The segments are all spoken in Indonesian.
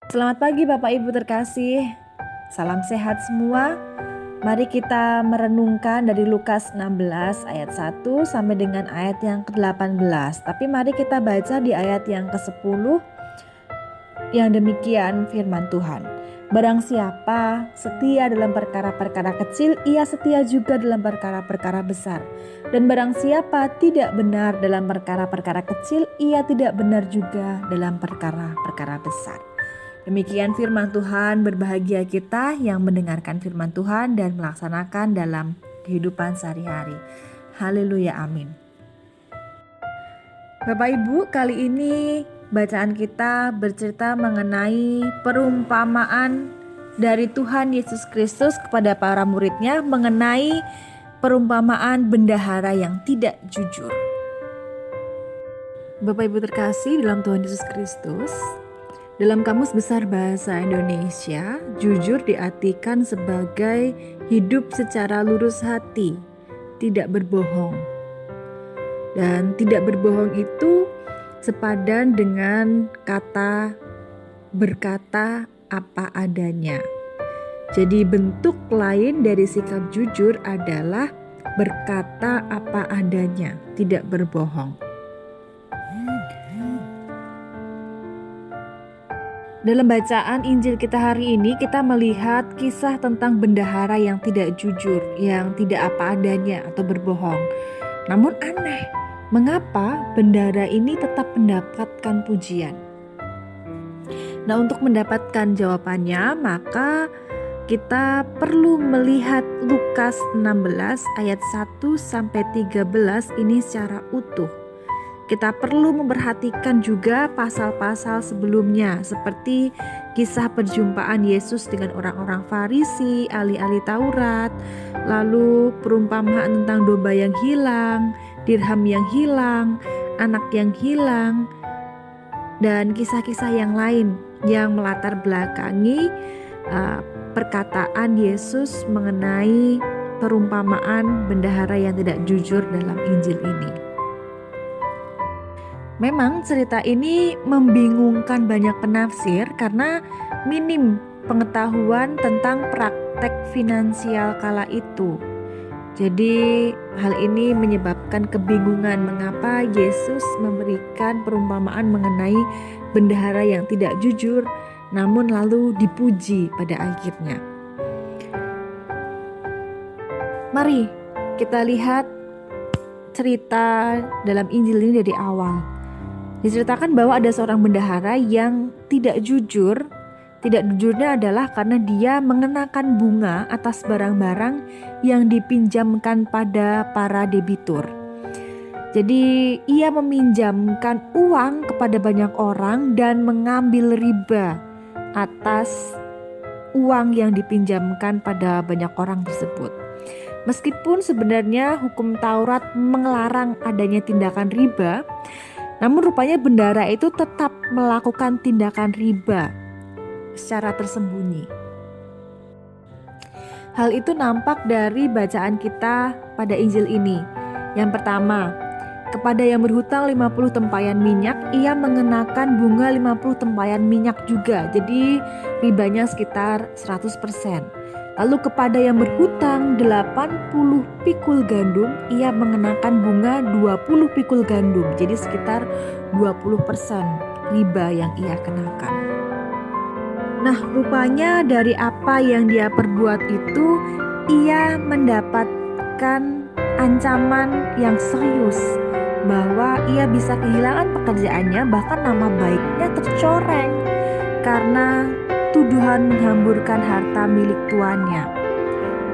Selamat pagi Bapak Ibu terkasih. Salam sehat semua. Mari kita merenungkan dari Lukas 16 ayat 1 sampai dengan ayat yang ke-18. Tapi mari kita baca di ayat yang ke-10 yang demikian firman Tuhan. Barang siapa setia dalam perkara-perkara kecil, ia setia juga dalam perkara-perkara besar. Dan barang siapa tidak benar dalam perkara-perkara kecil, ia tidak benar juga dalam perkara-perkara besar. Demikian firman Tuhan, berbahagia kita yang mendengarkan firman Tuhan dan melaksanakan dalam kehidupan sehari-hari. Haleluya, amin. Bapak Ibu, kali ini bacaan kita bercerita mengenai perumpamaan dari Tuhan Yesus Kristus kepada para muridnya mengenai perumpamaan bendahara yang tidak jujur. Bapak Ibu terkasih dalam Tuhan Yesus Kristus, dalam Kamus Besar Bahasa Indonesia, jujur diartikan sebagai hidup secara lurus hati, tidak berbohong. Dan tidak berbohong itu sepadan dengan kata berkata apa adanya. Jadi bentuk lain dari sikap jujur adalah berkata apa adanya, tidak berbohong. Dalam bacaan Injil kita hari ini, kita melihat kisah tentang bendahara yang tidak jujur, yang tidak apa adanya atau berbohong. Namun aneh, mengapa bendahara ini tetap mendapatkan pujian? Nah, untuk mendapatkan jawabannya, maka kita perlu melihat Lukas 16 ayat 1 sampai 13 ini secara utuh. Kita perlu memperhatikan juga pasal-pasal sebelumnya seperti kisah perjumpaan Yesus dengan orang-orang Farisi, ahli-ahli Taurat, lalu perumpamaan tentang domba yang hilang, dirham yang hilang, anak yang hilang, dan kisah-kisah yang lain yang melatar belakangi perkataan Yesus mengenai perumpamaan bendahara yang tidak jujur dalam Injil ini. Memang cerita ini membingungkan banyak penafsir karena minim pengetahuan tentang praktek finansial kala itu. Jadi hal ini menyebabkan kebingungan mengapa Yesus memberikan perumpamaan mengenai bendahara yang tidak jujur namun lalu dipuji pada akhirnya. Mari kita lihat cerita dalam Injil ini dari awal. Diceritakan bahwa ada seorang bendahara yang tidak jujur. Tidak jujurnya adalah karena dia mengenakan bunga atas barang-barang yang dipinjamkan pada para debitur. Jadi ia meminjamkan uang kepada banyak orang dan mengambil riba atas uang yang dipinjamkan pada banyak orang tersebut. Meskipun sebenarnya hukum Taurat melarang adanya tindakan riba, namun rupanya bendahara itu tetap melakukan tindakan riba secara tersembunyi. Hal itu nampak dari bacaan kita pada Injil ini. Yang pertama, kepada yang berhutang 50 tempayan minyak, ia mengenakan bunga 50 tempayan minyak juga. Jadi ribanya sekitar 100%. Lalu kepada yang berhutang 80 pikul gandum, ia mengenakan bunga 20 pikul gandum. Jadi sekitar 20% riba yang ia kenakan. Nah, rupanya dari apa yang dia perbuat itu, ia mendapatkan ancaman yang serius bahwa ia bisa kehilangan pekerjaannya, bahkan nama baiknya tercoreng karena tuduhan menghamburkan harta milik tuannya.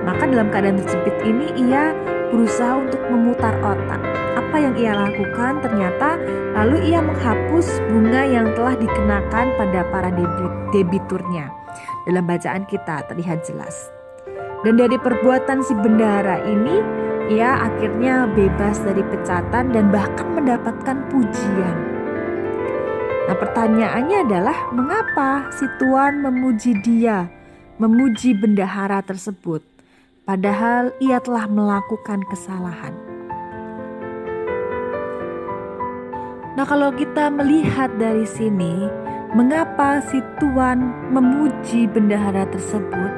Maka dalam keadaan terjepit ini ia berusaha untuk memutar otak. Apa yang ia lakukan? Ternyata lalu ia menghapus bunga yang telah dikenakan pada para debiturnya. Dalam bacaan kita terlihat jelas. Dan dari perbuatan si bendahara ini, ia akhirnya bebas dari pecatan dan bahkan mendapatkan pujian. Nah, pertanyaannya adalah mengapa si tuan memuji dia, memuji bendahara tersebut, padahal ia telah melakukan kesalahan. Nah, kalau kita melihat dari sini, Mengapa si tuan memuji bendahara tersebut?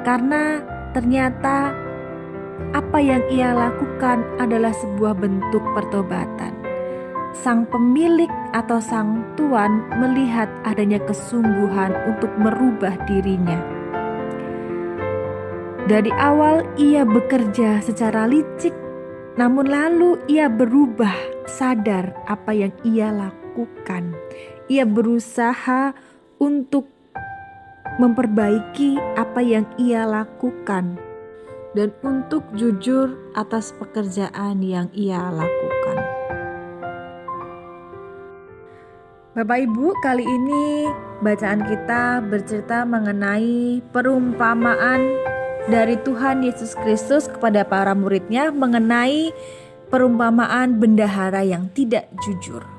Karena ternyata apa yang ia lakukan adalah sebuah bentuk pertobatan. Sang pemilik atau sang tuan melihat adanya kesungguhan untuk merubah dirinya. Dari awal ia bekerja secara licik, namun lalu ia berubah, sadar apa yang ia lakukan. Ia berusaha untuk memperbaiki apa yang ia lakukan dan untuk jujur atas pekerjaan yang ia lakukan. Bapak Ibu, kali ini bacaan kita bercerita mengenai perumpamaan dari Tuhan Yesus Kristus kepada para murid-Nya mengenai perumpamaan bendahara yang tidak jujur.